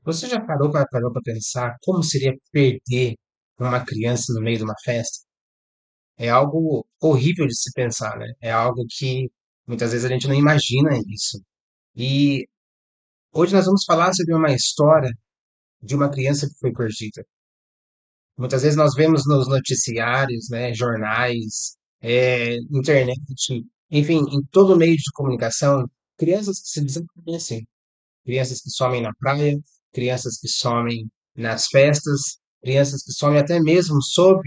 Você já parou para pensar como seria perder uma criança no meio de uma festa? É algo horrível de se pensar, né? É algo que muitas vezes a gente não imagina isso. E hoje nós vamos falar sobre uma história de uma criança que foi perdida. Muitas vezes nós vemos nos noticiários, né, jornais, internet, enfim, em todo meio de comunicação, crianças que se desaparecem. Crianças que somem na praia, crianças que somem nas festas, crianças que somem até mesmo sob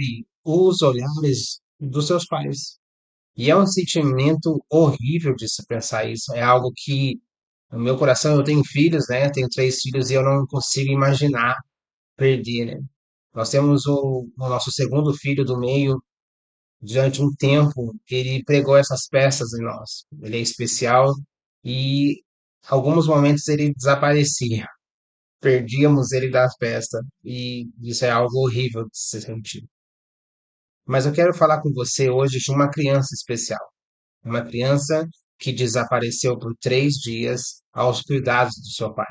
os olhares dos seus pais. E é um sentimento horrível de se pensar isso. É algo que no meu coração eu tenho filhos, né? Tenho três filhos e eu não consigo imaginar perder, né? Nós temos o nosso segundo filho do meio, durante um tempo, ele pregou essas peças em nós. Ele é especial e alguns momentos ele desaparecia. Perdíamos ele da festa e isso é algo horrível de se sentir. Mas eu quero falar com você hoje de uma criança especial, uma criança que desapareceu por 3 dias aos cuidados do seu pai.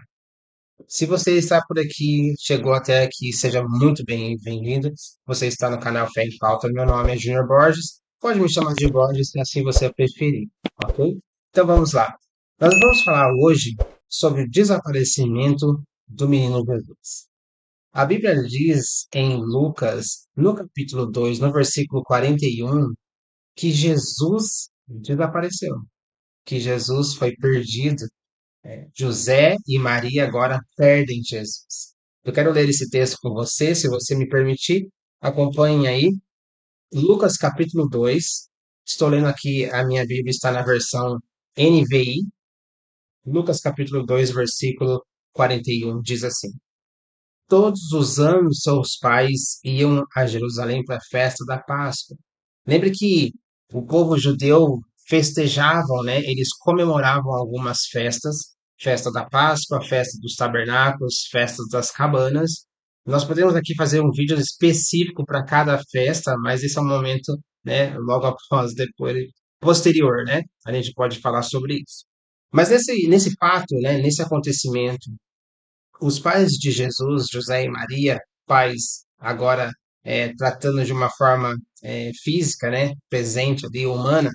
Se você está por aqui, chegou até aqui, seja muito bem-vindo. Você está no canal Fé em Pauta. Meu nome é Junior Borges. Pode me chamar de Borges, se assim você preferir, ok? Então vamos lá. Nós vamos falar hoje sobre o desaparecimento do menino Jesus. A Bíblia diz em Lucas, no capítulo 2, no versículo 41, que Jesus desapareceu, que Jesus foi perdido. José e Maria agora perdem Jesus. Eu quero ler esse texto com você, se você me permitir. Acompanhe aí. Lucas capítulo 2. Estou lendo aqui, a minha Bíblia está na versão NVI. Lucas capítulo 2, versículo 41 diz assim: Todos os anos seus pais iam a Jerusalém para a festa da Páscoa. Lembre que o povo judeu festejavam, né? Eles comemoravam algumas festas, festa da Páscoa, festa dos tabernáculos, festas das cabanas. Nós podemos aqui fazer um vídeo específico para cada festa, mas esse é um momento, né? Logo após, depois, posterior, né? A gente pode falar sobre isso. Mas nesse fato, né? Nesse acontecimento os pais de Jesus, José e Maria, pais agora tratando de uma forma física, né, presente ali, humana,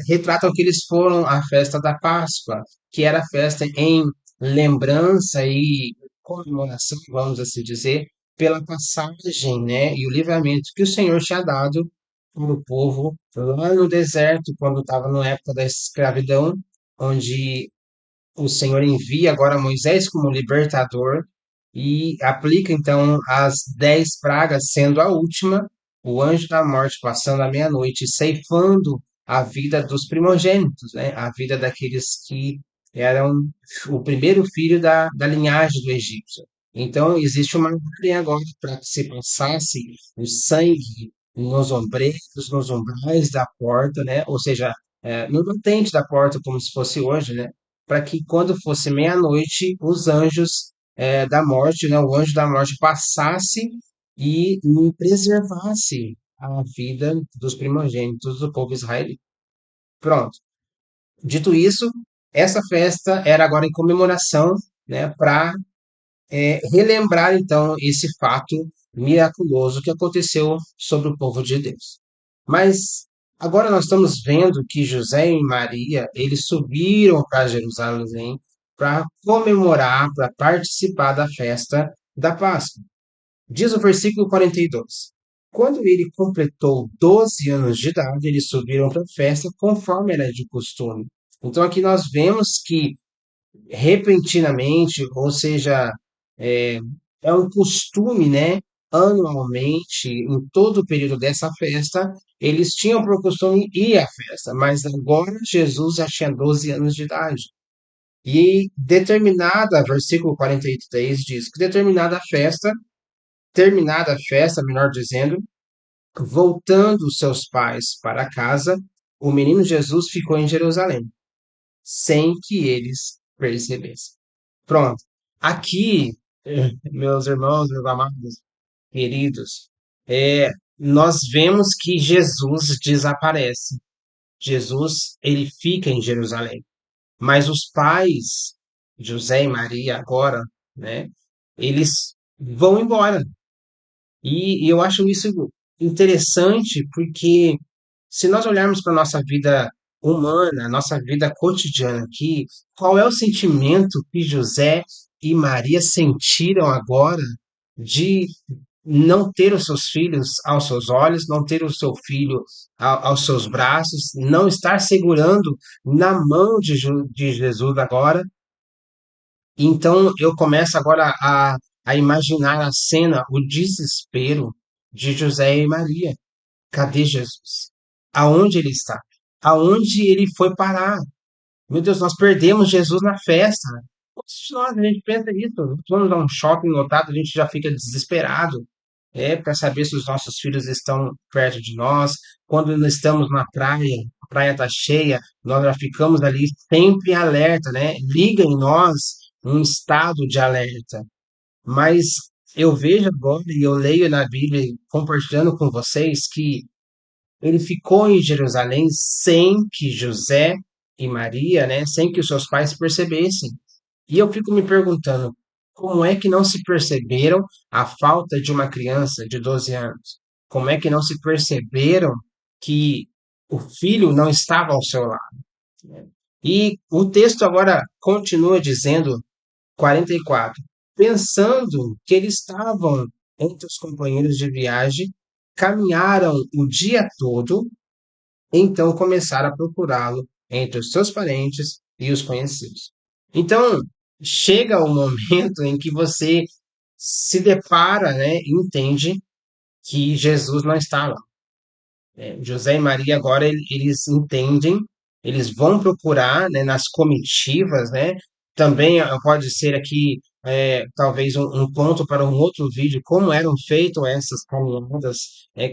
retratam que eles foram à festa da Páscoa, que era a festa em lembrança e comemoração, vamos assim dizer, pela passagem, né, e o livramento que o Senhor tinha dado para o povo lá no deserto, quando estava na época da escravidão, onde o Senhor envia agora Moisés como libertador e aplica então as 10 pragas, sendo a última o anjo da morte passando a meia-noite, ceifando a vida dos primogênitos, né? A vida daqueles que eram o primeiro filho da linhagem do egípcio. Então, existe uma ordem agora para que se passasse o sangue nos ombreiros, nos umbrais da porta, né? Ou seja, no batente da porta, como se fosse hoje, né? Para que quando fosse meia-noite, os anjos da morte, né, o anjo da morte passasse e preservasse a vida dos primogênitos do povo israelita. Pronto. Dito isso, essa festa era agora em comemoração, né, para relembrar então esse fato miraculoso que aconteceu sobre o povo de Deus. Mas agora nós estamos vendo que José e Maria, eles subiram para Jerusalém para comemorar, para participar da festa da Páscoa. Diz o versículo 42. Quando ele completou 12 anos de idade, eles subiram para a festa conforme era de costume. Então aqui nós vemos que repentinamente, ou seja, é, é um costume, né? Anualmente, em todo o período dessa festa, eles tinham por costume ir à festa, mas agora Jesus já tinha 12 anos de idade. E determinada, versículo 43 diz que terminada a festa, melhor dizendo, voltando seus pais para casa, o menino Jesus ficou em Jerusalém, sem que eles percebessem. Pronto. Aqui, meus irmãos, meus amados, queridos, nós vemos que Jesus desaparece. Jesus, ele fica em Jerusalém. Mas os pais, José e Maria, agora, né? Eles vão embora. E eu acho isso interessante porque se nós olharmos para a nossa vida humana, nossa vida cotidiana aqui, qual é o sentimento que José e Maria sentiram agora de não ter os seus filhos aos seus olhos, não ter o seu filho aos seus braços, não estar segurando na mão de Jesus agora? Então eu começo agora a imaginar a cena, o desespero de José e Maria. Cadê Jesus? Aonde ele está? Aonde ele foi parar? Meu Deus, nós perdemos Jesus na festa. Quantos de nós a gente pensa isso? Nós vamos a um shopping lotado, a gente já fica desesperado. Para saber se os nossos filhos estão perto de nós. Quando nós estamos na praia, a praia está cheia, nós já ficamos ali sempre alerta, né? Liga em nós um estado de alerta. Mas eu vejo agora e eu leio na Bíblia, compartilhando com vocês, que ele ficou em Jerusalém sem que José e Maria, né, sem que os seus pais percebessem. E eu fico me perguntando, como é que não se perceberam a falta de uma criança de 12 anos? Como é que não se perceberam que o filho não estava ao seu lado? E o texto agora continua dizendo 44, pensando que eles estavam entre os companheiros de viagem, caminharam o dia todo, então começaram a procurá-lo entre os seus parentes e os conhecidos. Então, chega o momento em que você se depara, né, e entende que Jesus não está lá. José e Maria agora eles entendem, eles vão procurar, né, nas comitivas, né? Também pode ser aqui talvez um ponto para um outro vídeo, como eram feitas essas caminhadas,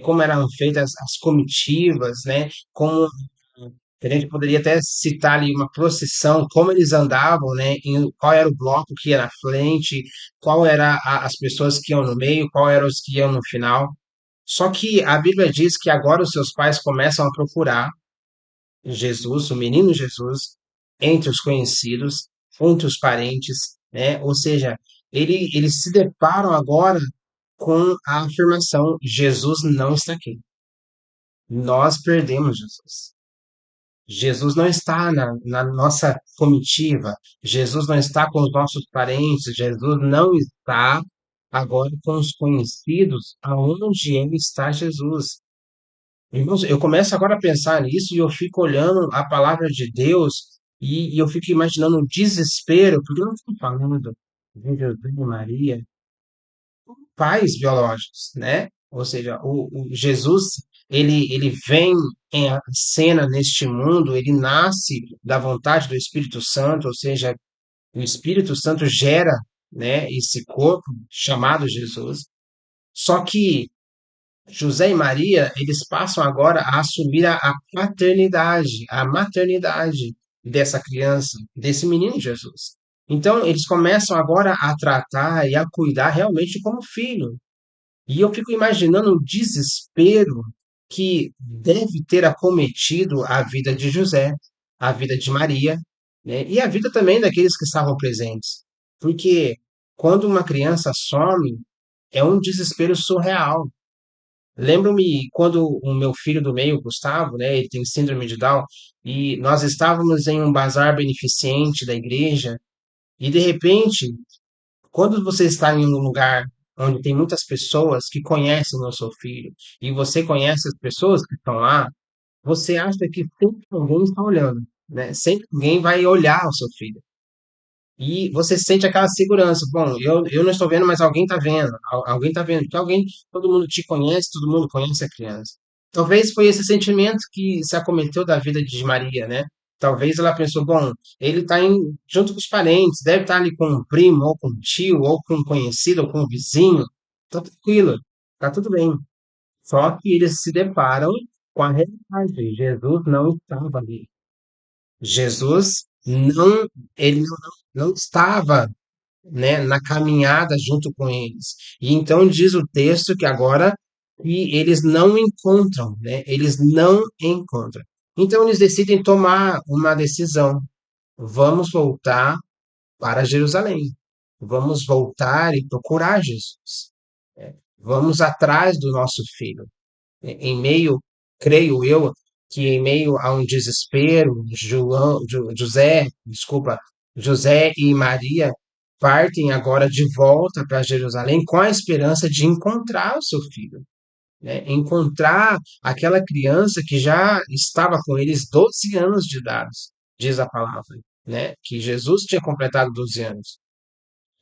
como eram feitas as comitivas, né? Como a gente poderia até citar ali uma procissão, como eles andavam, né? Qual era o bloco que ia na frente, qual era as pessoas que iam no meio, qual eram os que iam no final. Só que a Bíblia diz que agora os seus pais começam a procurar Jesus, o menino Jesus, entre os conhecidos, entre os parentes, né? Ou seja, eles se deparam agora com a afirmação: Jesus não está aqui. Nós perdemos Jesus. Jesus não está na nossa comitiva, Jesus não está com os nossos parentes, Jesus não está agora com os conhecidos, aonde ele está Jesus. Irmãos, eu começo agora a pensar nisso e eu fico olhando a palavra de Deus e eu fico imaginando o desespero, porque nós estamos falando de José e Maria, pais biológicos, né? Ou seja, o Jesus, ele vem em cena neste mundo, ele nasce da vontade do Espírito Santo, ou seja, o Espírito Santo gera, né, esse corpo chamado Jesus. Só que José e Maria, eles passam agora a assumir a paternidade, a maternidade dessa criança, desse menino Jesus. Então, eles começam agora a tratar e a cuidar realmente como filho. E eu fico imaginando o desespero que deve ter acometido a vida de José, a vida de Maria, né? E a vida também daqueles que estavam presentes. Porque quando uma criança some, é um desespero surreal. Lembro-me quando o meu filho do meio, Gustavo, né, ele tem síndrome de Down, e nós estávamos em um bazar beneficente da igreja, e de repente, quando você está em um lugar onde tem muitas pessoas que conhecem o seu filho, e você conhece as pessoas que estão lá, você acha que sempre alguém está olhando, né? Sempre alguém vai olhar o seu filho. E você sente aquela segurança. Bom, eu não estou vendo, mas alguém está vendo. Alguém está vendo. Porque alguém, todo mundo te conhece, todo mundo conhece a criança. Talvez foi esse sentimento que se acometeu da vida de Maria, né? Talvez ela pensou, bom, ele está junto com os parentes, deve estar ali com um primo, ou com um tio, ou com um conhecido, ou com um vizinho. Tá tranquilo, tá tudo bem. Só que eles se deparam com a realidade. Jesus não estava ali. Jesus não, ele não estava, né, na caminhada junto com eles. E então diz o texto que agora que eles não encontram, né? Eles não encontram. Então eles decidem tomar uma decisão. Vamos voltar para Jerusalém. vamos voltar e procurar Jesus. Vamos atrás do nosso filho. Em meio, creio eu, que em meio a um desespero, José e Maria partem agora de volta para Jerusalém com a esperança de encontrar o seu filho, né? Encontrar aquela criança que já estava com eles 12 anos de idade, diz a palavra, né? Que Jesus tinha completado 12 anos.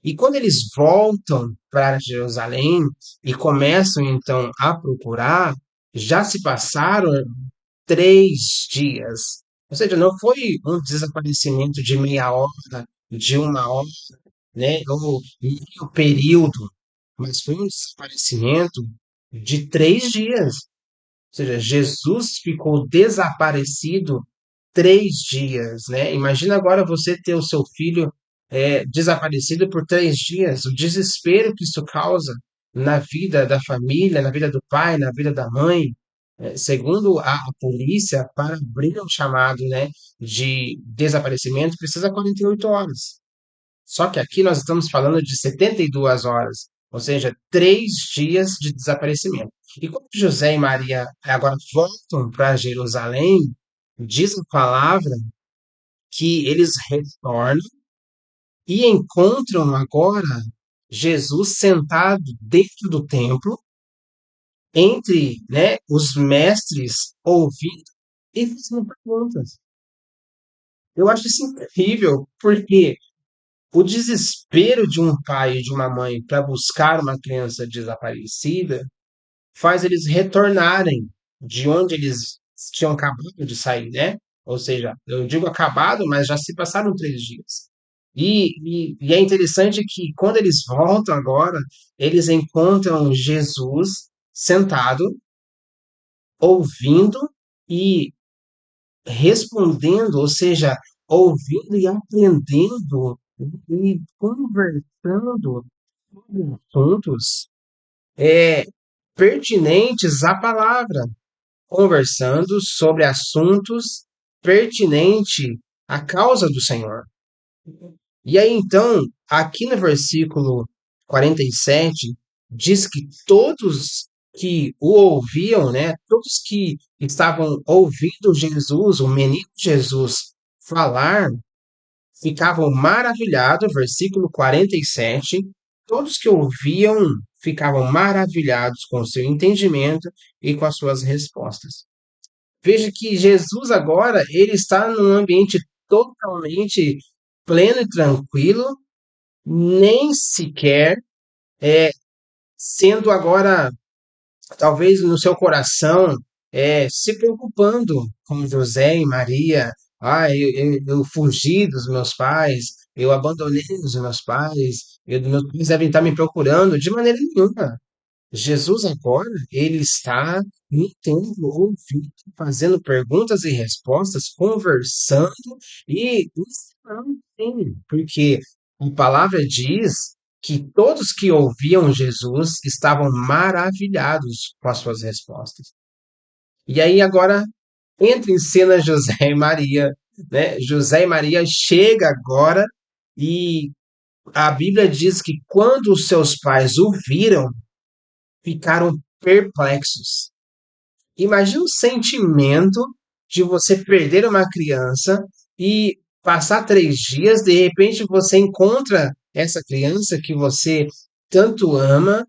E quando eles voltam para Jerusalém e começam então a procurar, já se passaram 3 dias. Ou seja, não foi um desaparecimento de meia hora, de uma hora, né? Ou meio período, mas foi um desaparecimento de 3 dias. Ou seja, Jesus ficou desaparecido 3 dias, né? Imagina agora você ter o seu filho desaparecido por 3 dias, o desespero que isso causa na vida da família, na vida do pai, na vida da mãe. Segundo a polícia, para abrir um chamado, né, de desaparecimento, precisa 48 horas. Só que aqui nós estamos falando de 72 horas, ou seja, 3 dias de desaparecimento. E quando José e Maria agora voltam para Jerusalém, diz a palavra que eles retornam e encontram agora Jesus sentado dentro do templo, entre, né, os mestres, ouvindo e fazendo perguntas. Eu acho isso incrível, porque o desespero de um pai e de uma mãe para buscar uma criança desaparecida faz eles retornarem de onde eles tinham acabado de sair, né? Ou seja, eu digo acabado, mas já se passaram 3 dias. E é interessante que quando eles voltam agora, eles encontram Jesus sentado, ouvindo e respondendo, ou seja, ouvindo e aprendendo e conversando sobre assuntos é, pertinentes à palavra, conversando sobre assuntos pertinentes à causa do Senhor. E aí então, aqui no versículo 47, diz que todos que o ouviam, né, todos que estavam ouvindo Jesus, o menino Jesus, falar, ficavam maravilhados, versículo 47, todos que ouviam ficavam maravilhados com o seu entendimento e com as suas respostas. Veja que Jesus agora, ele está num ambiente totalmente pleno e tranquilo, nem sequer sendo agora, talvez no seu coração, se preocupando com José e Maria. Ah, eu fugi dos meus pais, eu abandonei os meus pais, meus pais devem estar me procurando, de maneira nenhuma. Jesus agora, ele está no templo, ouvindo, fazendo perguntas e respostas, conversando e ensinando, sim, porque a palavra diz que todos que ouviam Jesus estavam maravilhados com as suas respostas. E aí agora entra em cena José e Maria, né? José e Maria chega agora e a Bíblia diz que quando os seus pais o viram, ficaram perplexos. Imagina o sentimento de você perder uma criança e passar 3 dias, de repente você encontra essa criança que você tanto ama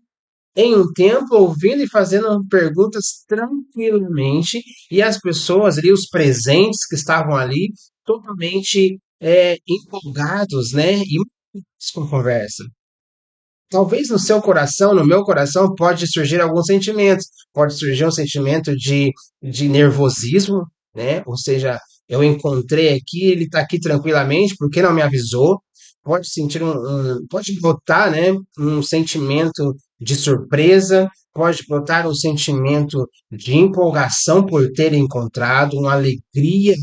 em um templo, ouvindo e fazendo perguntas tranquilamente, e as pessoas ali, os presentes que estavam ali, totalmente empolgados, né? E com conversa. Talvez no seu coração, no meu coração, pode surgir alguns sentimentos. Pode surgir um sentimento de nervosismo, né? Ou seja, eu encontrei aqui, ele está aqui tranquilamente, por que não me avisou? Pode sentir pode brotar, né? Um sentimento de surpresa, pode brotar um sentimento de empolgação por ter encontrado, uma alegria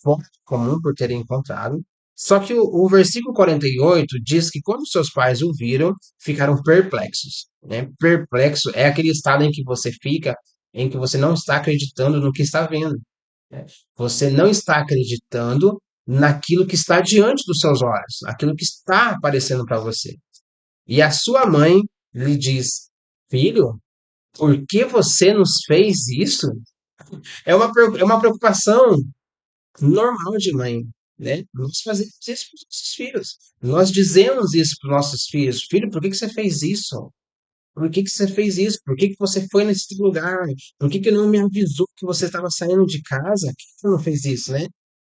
fora do comum por ter encontrado. Só que o versículo 48 diz que quando seus pais o viram, ficaram perplexos, né? Perplexo é aquele estado em que você fica, em que você não está acreditando no que está vendo, né? Você não está acreditando naquilo que está diante dos seus olhos, aquilo que está aparecendo para você. E a sua mãe lhe diz: Filho, por que você nos fez isso? É uma preocupação normal de mãe, né? Nós fazemos isso para os nossos filhos. Nós dizemos isso para os nossos filhos: Filho, por que que você fez isso? Por que que você fez isso? Por que que você foi nesse lugar? Por que que não me avisou que você estava saindo de casa? Quem que não fez isso, né?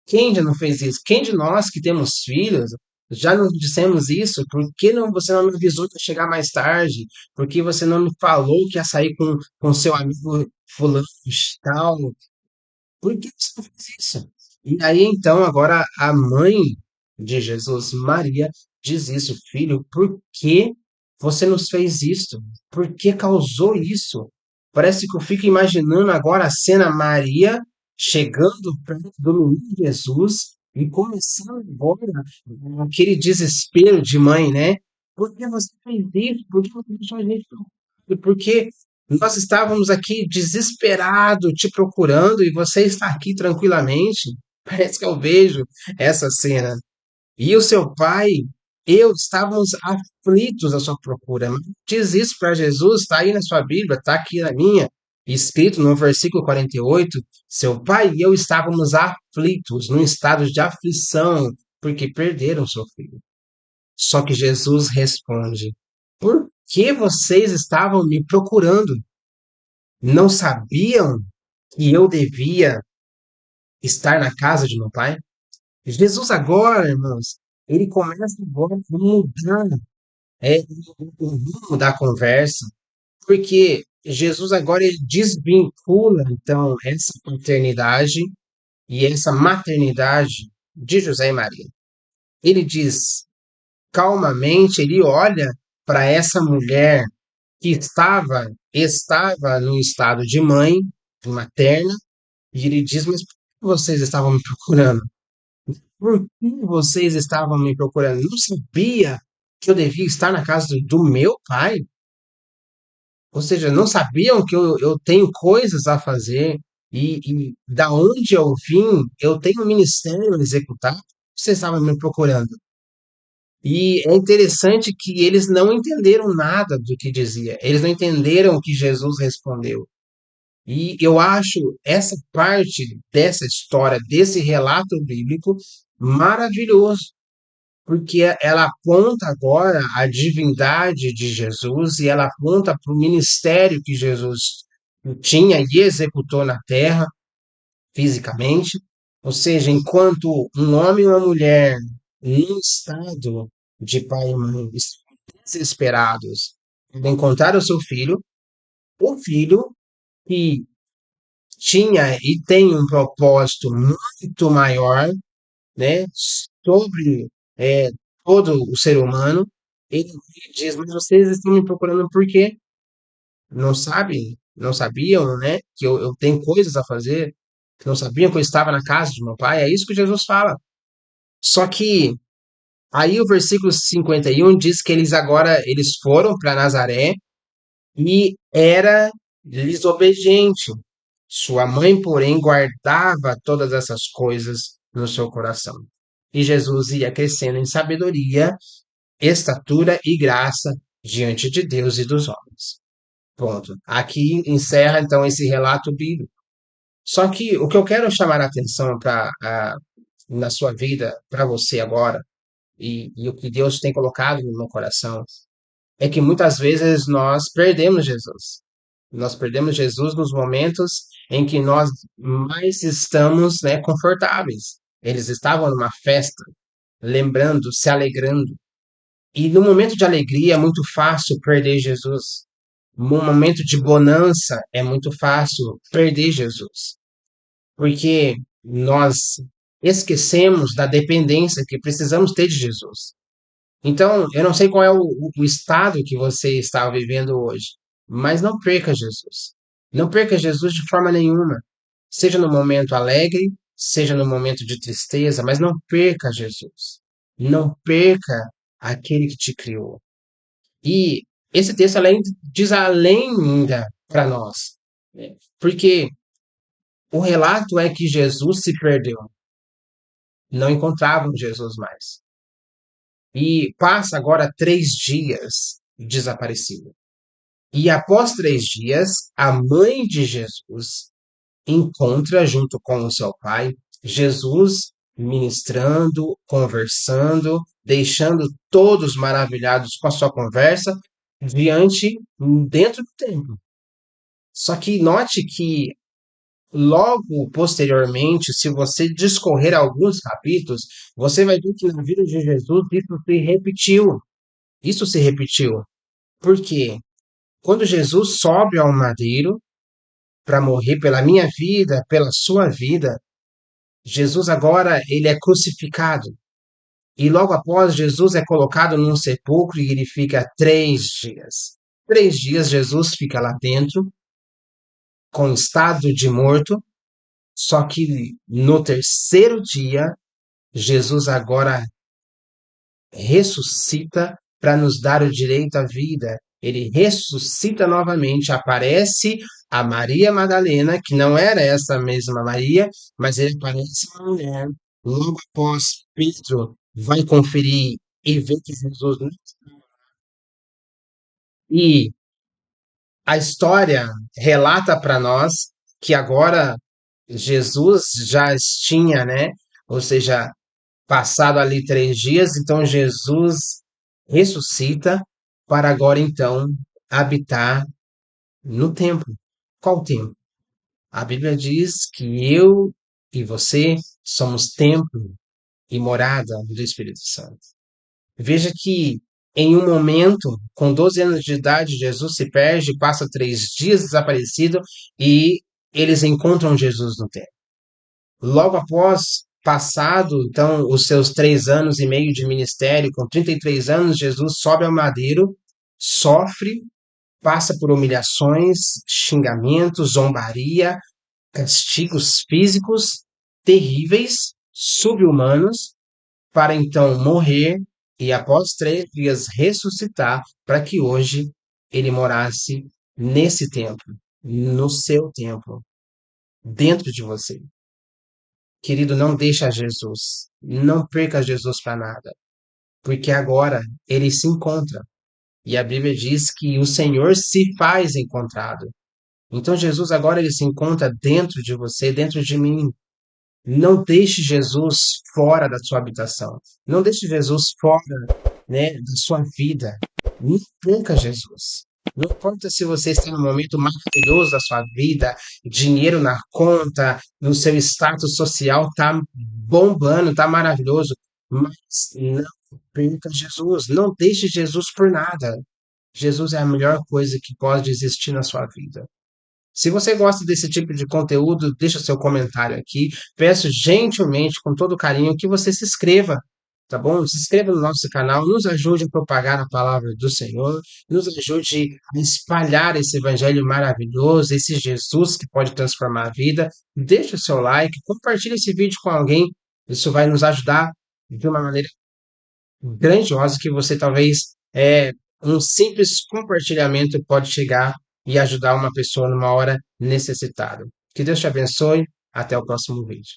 Quem já não fez isso? Quem de nós que temos filhos já nos dissemos isso? Por que não, você não me avisou que ia chegar mais tarde? Por que você não me falou que ia sair com seu amigo fulano de tal? Por que você não fez isso? E aí, então, agora a mãe de Jesus, Maria, diz isso: Filho, por que você nos fez isso? Por que causou isso? Parece que eu fico imaginando agora a cena Maria chegando perto do menino Jesus e começando agora aquele desespero de mãe, né? Por que você fez isso? Por que você deixou a gente preocupado? Por que nós estávamos aqui desesperados te procurando e você está aqui tranquilamente? Parece que eu vejo essa cena. E o seu pai, eu estávamos aflitos à sua procura. Diz isso para Jesus, está aí na sua Bíblia, está aqui na minha, escrito no versículo 48. Seu pai e eu estávamos aflitos, num estado de aflição, porque perderam seu filho. Só que Jesus responde: Por que vocês estavam me procurando? Não sabiam que eu devia estar na casa de meu pai? Jesus agora, irmãos, ele começa agora a mudar é, o rumo da conversa, porque Jesus agora ele desvincula então essa paternidade e essa maternidade de José e Maria. Ele diz calmamente, ele olha para essa mulher que estava no estado de mãe, de materna, e ele diz: Mas por que vocês estavam me procurando? Por que vocês estavam me procurando? Não sabia que eu devia estar na casa do meu pai? Ou seja, não sabiam que eu tenho coisas a fazer e da onde eu vim, eu tenho um ministério a executar? Vocês estavam me procurando. E é interessante que eles não entenderam nada do que dizia. Eles não entenderam o que Jesus respondeu. E eu acho essa parte dessa história, desse relato bíblico, maravilhoso, porque ela aponta agora a divindade de Jesus e ela aponta para o ministério que Jesus tinha e executou na terra, fisicamente. Ou seja, enquanto um homem e uma mulher, num estado de pai e mãe, estão desesperados por encontrar o filho que tinha e tem um propósito muito maior, né, sobre é, todo o ser humano. Ele diz: Mas vocês estão me procurando por quê? Não sabem? Não sabiam, né, que eu tenho coisas a fazer? Não sabiam que eu estava na casa de meu pai? É isso que Jesus fala. Só que aí o versículo 51 diz que eles foram para Nazaré e era lhes obediente. Sua mãe, porém, guardava todas essas coisas no seu coração. E Jesus ia crescendo em sabedoria, estatura e graça diante de Deus e dos homens. Ponto. Aqui encerra então esse relato bíblico. Só que o que eu quero chamar a atenção na sua vida, para você agora, e o que Deus tem colocado no meu coração, é que muitas vezes nós perdemos Jesus. Nós perdemos Jesus nos momentos em que nós mais estamos, né, confortáveis. Eles estavam numa festa, lembrando, se alegrando. E no momento de alegria é muito fácil perder Jesus. No momento de bonança é muito fácil perder Jesus. Porque nós esquecemos da dependência que precisamos ter de Jesus. Então, eu não sei qual é o estado que você está vivendo hoje, mas não perca Jesus. Não perca Jesus de forma nenhuma. Seja no momento alegre, seja no momento de tristeza, mas não perca Jesus. Não perca aquele que te criou. E esse texto diz além ainda para nós, né? Porque o relato é que Jesus se perdeu. não encontravam Jesus mais. E passa agora 3 dias desaparecido. E após 3 dias, a mãe de Jesus encontra junto com o seu pai Jesus ministrando, conversando, deixando todos maravilhados com a sua conversa dentro do templo. Só que note que logo posteriormente, se você discorrer alguns capítulos, você vai ver que na vida de Jesus isso se repetiu. Isso se repetiu. Por quê? Quando Jesus sobe ao madeiro para morrer pela minha vida, pela sua vida, Jesus agora ele é crucificado. E logo após, Jesus é colocado num sepulcro e ele fica 3 dias. 3 dias Jesus fica lá dentro, com estado de morto, só que no terceiro dia, Jesus agora ressuscita para nos dar o direito à vida. Ele ressuscita novamente, aparece a Maria Madalena, que não era essa mesma Maria, mas ele aparece uma mulher. Logo após, Pedro vai conferir e vê que Jesus. E a história relata para nós que agora Jesus já tinha, né? Ou seja, passado ali 3 dias, então Jesus ressuscita para agora então habitar no templo. Qual templo? A Bíblia diz que eu e você somos templo e morada do Espírito Santo. Veja que em um momento, com 12 anos de idade, Jesus se perde, passa 3 dias desaparecido e eles encontram Jesus no templo. Logo após passado, então, os seus 3 anos e meio de ministério, com 33 anos, Jesus sobe ao madeiro, sofre, passa por humilhações, xingamentos, zombaria, castigos físicos terríveis, subhumanos, para então morrer e após 3 dias ressuscitar, para que hoje ele morasse nesse templo, no seu templo, dentro de você. Querido, não deixa Jesus. Não perca Jesus para nada. Porque agora ele se encontra. E a Bíblia diz que o Senhor se faz encontrado. Então Jesus agora ele se encontra dentro de você, dentro de mim. Não deixe Jesus fora da sua habitação. Não deixe Jesus fora, né, da sua vida. Não perca Jesus. Não importa se você está no momento maravilhoso da sua vida, dinheiro na conta, no seu status social tá bombando, tá maravilhoso, mas não perca Jesus. Não deixe Jesus por nada. Jesus é a melhor coisa que pode existir na sua vida. Se você gosta desse tipo de conteúdo, deixa seu comentário aqui. Peço gentilmente, com todo carinho, que você se inscreva, tá bom? Se inscreva no nosso canal, nos ajude a propagar a palavra do Senhor, nos ajude a espalhar esse evangelho maravilhoso, esse Jesus que pode transformar a vida. Deixe o seu like, compartilhe esse vídeo com alguém. Isso vai nos ajudar de uma maneira grandiosa que você talvez um simples compartilhamento pode chegar e ajudar uma pessoa numa hora necessitada. Que Deus te abençoe. Até o próximo vídeo.